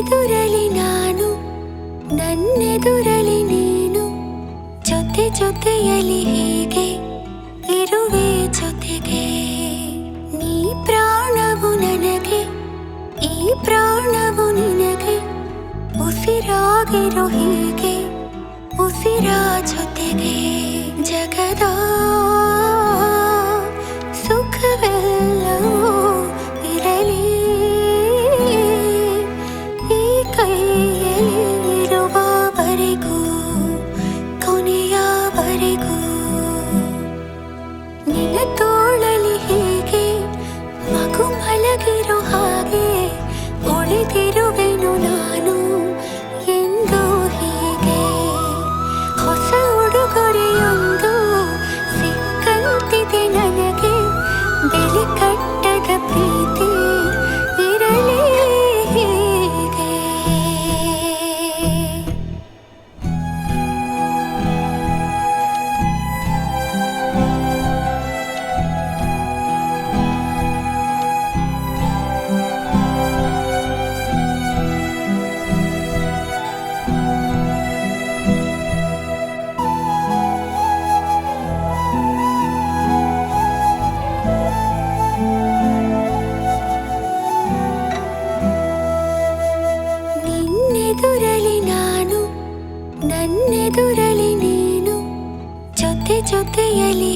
ನಿನ್ನೆದುರಲಿ ನಾನು ನನ್ನೆದುರಲಿ ನೀನು ಜೊತೆ ಜೊತೆಯಲಿ ಹೀಗೆ ಇರುವೆ ಜೊತೆಗೆ ನೀ ಪ್ರಾಣವು ನನಗೆ ಈ ಪ್ರಾಣವು ನಿನಗೆ ಉಸಿರಾಗಿರೋ ಹೀಗೆ ಉಸಿರ ಜೊತೆಗೆ ಜಗದ ಸುಖವೆಲ್ಲವೂ ಇರಲಿ ಈ ಕೈಯಲ್ಲಿ ಇರುವವರೆಗೂ ಕೊನೆಯವರೆಗೂ ನಿನ್ನ ತೋಳಲಿ ಹೀಗೆ ಮಗು ಮಲಗಿರೋ ಹಾಗೆ ಉಳಿದಿರುವೆನು ನಾನು ಎಂದು ಹೀಗೆ ಹೊಸ ಉಡುಗೊರೆಯೊಂದು ಸಿಕ್ಕಂತಿದೆ ನನಗೆ ಬೆಲೆ ಕಟ್ಟದ ಪ್ರೀತಿ ಇರಲಿ ಹೀಗೆ ನಿನ್ನೆದುರಲಿ ನಾನು ನನ್ನೆದುರಲಿ ನೀನು ಜೊತೆ ಜೊತೆಯಲಿ